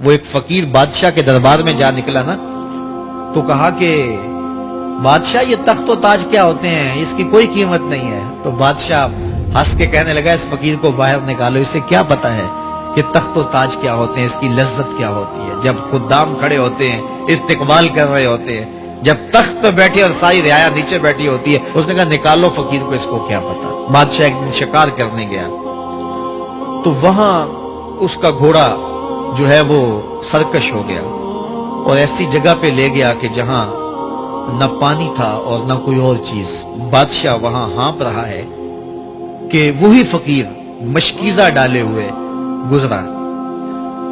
وہ ایک فقیر بادشاہ کے دربار میں جا نکلا نا، تو کہا کہ بادشاہ یہ تخت و تاج کیا ہوتے ہیں، اس کی کوئی قیمت نہیں ہے۔ تو بادشاہ ہنس کے کہنے لگا اس فقیر کو باہر نکالو، اسے کیا پتا ہے کہ تخت و تاج کیا ہوتے ہیں، اس کی لذت کیا ہوتی ہے۔ جب خدام کھڑے ہوتے ہیں، استقبال کر رہے ہوتے ہیں، جب تخت پہ بیٹھے اور ساری رعایا نیچے بیٹھی ہوتی ہے، اس نے کہا نکالو فقیر کو، اس کو کیا پتا۔ بادشاہ ایک دن شکار کرنے گیا تو وہاں اس کا گھوڑا جو ہے وہ سرکش ہو گیا اور ایسی جگہ پہ لے گیا کہ جہاں نہ پانی تھا اور نہ کوئی اور چیز۔ بادشاہ وہاں ہانپ رہا ہے کہ وہی فقیر مشکیزہ ڈالے ہوئے گزرا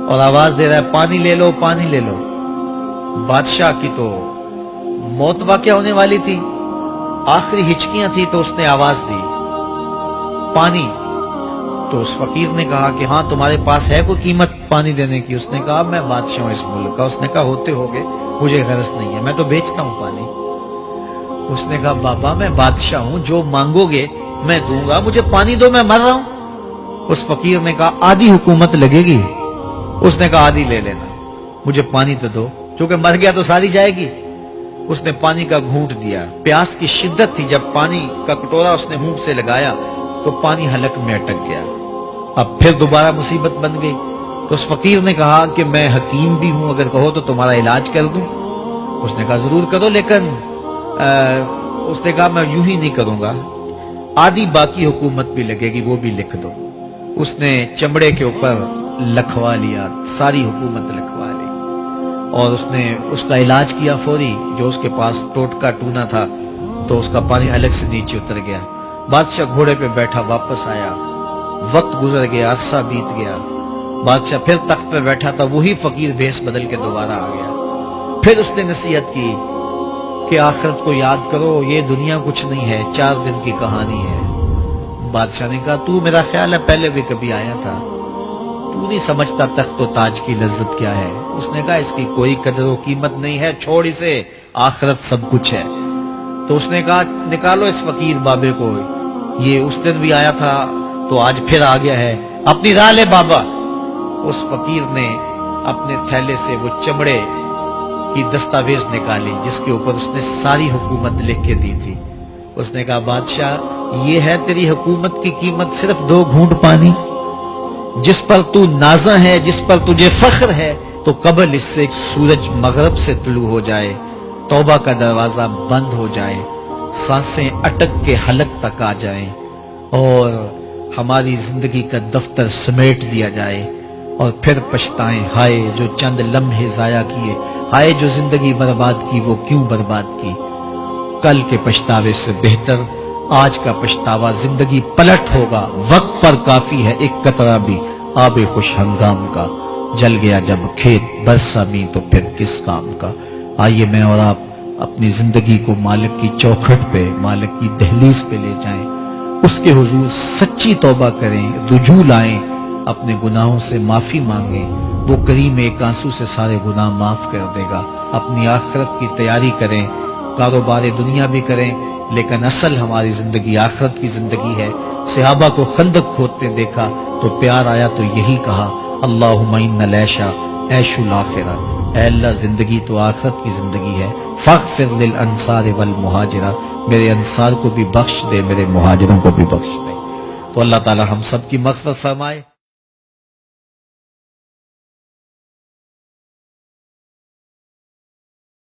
اور آواز دے رہا ہے پانی لے لو، پانی لے لو۔ بادشاہ کی تو موت واقع ہونے والی تھی، آخری ہچکیاں تھی، تو اس نے آواز دی پانی۔ تو اس فقیر نے کہا کہ ہاں تمہارے پاس ہے کوئی قیمت پانی دینے کی؟ اس نے کہا میں بادشاہ ہوں اس ملک کا۔ اس نے کہا ہوتے ہوگے، مجھے غرض نہیں ہے، میں تو بیچتا ہوں پانی۔ اس نے کہا بابا میں بادشاہ ہوں، جو مانگو گے میں دوں گا، مجھے پانی دو، میں مر رہا ہوں۔ اس فقیر نے کہا آدھی حکومت لگے گی۔ اس نے کہا آدھی لے لینا، مجھے پانی تو دو، کیونکہ مر گیا تو ساری جائے گی۔ اس نے پانی کا گھونٹ دیا، پیاس کی شدت تھی، جب پانی کا کٹورا اس نے منہ سے لگایا تو پانی حلق میں اٹک گیا۔ اب پھر دوبارہ مصیبت بن گئی۔ تو اس فقیر نے کہا کہ میں حکیم بھی ہوں، اگر کہو تو تمہارا علاج کر دوں۔ اس نے کہا ضرور کرو، لیکن اس نے کہا میں یوں ہی نہیں کروں گا، آدھی باقی حکومت بھی لگے گی، وہ بھی لکھ دو۔ اس نے چمڑے کے اوپر لکھوا لیا، ساری حکومت لکھوا لی، اور اس نے اس کا علاج کیا فوری۔ جو اس کے پاس ٹوٹکا ٹونا تھا تو اس کا پانی حلق سے نیچے اتر گیا۔ بادشاہ گھوڑے پہ بیٹھا واپس آیا، وقت گزر گیا، عرصہ بیت گیا، بادشاہ پھر تخت پہ بیٹھا تھا، وہی فقیر بھیس بدل کے دوبارہ آ گیا۔ پھر اس نے نصیحت کی کہ آخرت کو یاد کرو، یہ دنیا کچھ نہیں ہے، 4 دن کی کہانی ہے۔ بادشاہ نے کہا تو میرا خیال ہے پہلے بھی کبھی آیا تھا، تو نہیں سمجھتا تخت و تاج کی لذت کیا ہے۔ اس نے کہا اس کی کوئی قدر و قیمت نہیں ہے، چھوڑ اسے، آخرت سب کچھ ہے۔ تو اس نے کہا نکالو اس فقیر بابے کو، یہ اس دن بھی آیا تھا تو آج پھر آ گیا ہے، اپنی راہ لے بابا۔ اس فقیر نے اپنے تھیلے سے وہ چمڑے کی دستاویز نکالی جس کے اوپر اس نے ساری حکومت لکھ کے دی تھی۔ اس نے کہا بادشاہ یہ ہے تیری حکومت کی قیمت، صرف 2 گھونٹ پانی، جس پر تو نازاں ہے، جس پر تجھے فخر ہے، تو قبل اس سے سورج مغرب سے طلوع ہو جائے، توبہ کا دروازہ بند ہو جائے، سانسیں اٹک کے حلق تک آ جائیں، اور ہماری زندگی کا دفتر سمیٹ دیا جائے، اور پھر پچھتائیں ہائے جو چند لمحے ضائع کیے، ہائے جو زندگی برباد کی، وہ کیوں برباد کی۔ کل کے پچھتاوے سے بہتر آج کا پچھتاوا، زندگی پلٹ ہوگا، وقت پر کافی ہے ایک قطرہ بھی آب خوش ہنگام کا، جل گیا جب کھیت برسا می تو پھر کس کام کا۔ آئیے میں اور آپ اپنی زندگی کو مالک کی چوکھٹ پہ، مالک کی دہلیز پہ لے جائیں، اس کے حضور سچی توبہ کریں، رجوع لائیں، اپنے گناہوں سے معافی مانگیں، وہ کریم ایک آنسو سے سارے گناہ معاف کر دے گا۔ اپنی آخرت کی تیاری کریں، کاروبار دنیا بھی کریں، لیکن اصل ہماری زندگی آخرت کی زندگی ہے۔ صحابہ کو خندق کھودتے دیکھا تو پیار آیا تو یہی کہا اللہم ان العیش عیش الآخرہ، اے اللہ زندگی تو آخرت کی زندگی ہے، فاغفر للانصار والمہاجرہ، میرے انصار کو بھی بخش دے، میرے مہاجروں کو بھی بخش دے۔ تو اللہ تعالی ہم سب کی مغفرت فرمائے۔